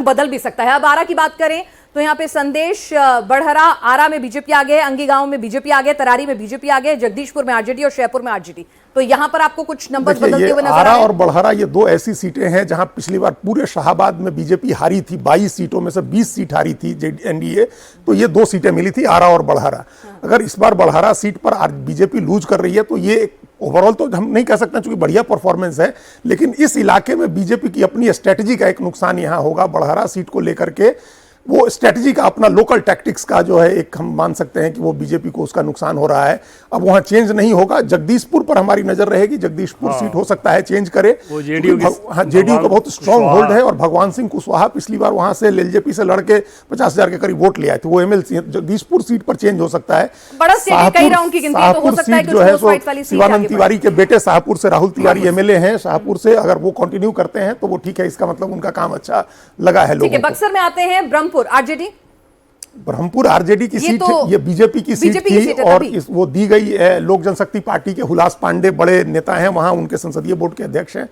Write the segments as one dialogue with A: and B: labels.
A: बदल भी सकता है। अब आरा की बात करें तो यहाँ पे संदेश बढ़हरा, आरा में बीजेपी आगे, अंगी गांव में बीजेपी आगे, तरारी में बीजेपी आगे, जगदीशपुर में आरजेडी और शेरपुर में आरजेडी। तो यहाँ पर आपको कुछ नंबर बदलते हुए नजर आ रहे हैं?
B: आरा और बढ़हरा ये दो ऐसी सीटें हैं जहां पिछली बार पूरे शाहाबाद में बीजेपी हारी थी, 22 सीटों में से 20 सीट हारी थी एनडीए, तो ये दो सीटें मिली थी, आरा और बढ़हरा। अगर इस बार बढ़हरा सीट पर बीजेपी लूज कर रही है तो ये ओवरऑल तो हम नहीं कह सकते क्योंकि बढ़िया परफॉर्मेंस है, लेकिन इस इलाके में बीजेपी की अपनी स्ट्रेटजी का एक नुकसान यहां होगा। बढ़हरा सीट को लेकर के वो स्ट्रेटजी का अपना लोकल टैक्टिक्स का जो है एक हम मान सकते हैं कि वो बीजेपी को उसका नुकसान हो रहा है। अब वहां चेंज नहीं होगा, जगदीशपुर पर हमारी नजर रहेगी, जगदीशपुर सीट हो सकता है चेंज करे। जेडीयू का बहुत स्ट्रांग होल्ड है और भगवान सिंह कुशवाहा पिछली बार वहां से एलजेपी से लड़के 50,000 के करीब वोट ले आए थे, वो एमएलसी। जगदीशपुर सीट पर चेंज हो सकता है। शाहपुर सीट जो है सो शिवानंद तिवारी के बेटे शाहपुर से राहुल तिवारी एमएलए हैं, शाहपुर से अगर वो कंटिन्यू करते हैं तो वो ठीक है, इसका मतलब उनका काम अच्छा लगा है लोगों को।
A: बक्सर में आते हैं, आरजेडी,
B: ब्रह्मपुर आरजेडी की सीट ये बीजेपी की सीट थी और वो दी गई है लोक जनशक्ति पार्टी के हुलास पांडे, बड़े नेता हैं वहां, उनके संसदीय बोर्ड के अध्यक्ष हैं।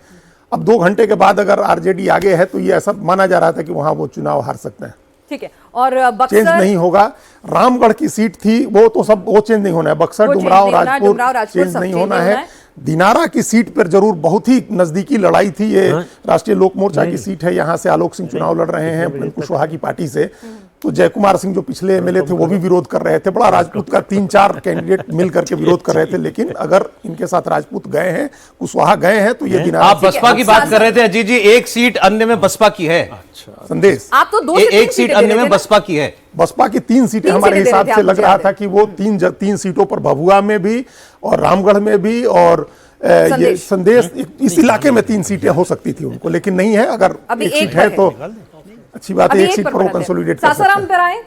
B: अब 2 घंटे के बाद अगर आरजेडी आगे है तो ये ऐसा माना जा रहा था कि वहां वो चुनाव हार सकते हैं।
A: ठीक है, और बक्सर
B: चेंज नहीं होगा। रामगढ़ की सीट थी वो चेंज नहीं होना है। बक्सर, डुमराव, राजपुर चेंज नहीं होना है। दिनारा की सीट पर जरूर बहुत ही नजदीकी लड़ाई थी, ये राष्ट्रीय लोक मोर्चा की सीट है, यहां से आलोक सिंह चुनाव लड़ रहे हैं कुशवाहा की पार्टी से। तो जयकुमार सिंह जो पिछले एमएलए थे वो भी विरोध कर रहे थे, बड़ा राजपूत का 3-4 कैंडिडेट मिल करके विरोध कर रहे थे, लेकिन अगर इनके साथ राजपूत गए हैं, कुशवाहा गए हैं तो ये दिनारा।
C: आप बसपा की बात कर रहे थे अजीत जी, एक सीट अन्य में बसपा की है।
B: संदेश
A: आप तो
C: एक सीट अन्य में बसपा की है।
B: बसपा की 3 सीटें हमारे हिसाब से लग रहा था कि वो 3 सीटों पर भभुआ में भी और रामगढ़ में भी और ये संदेश इस इलाके में 3 सीटें हो सकती थी उनको, लेकिन नहीं है। अगर एक सीट है तो अच्छी बात है, एक सीट पर वो कंसोलिडेट कर सकते हैं।
A: सासाराम पर आए।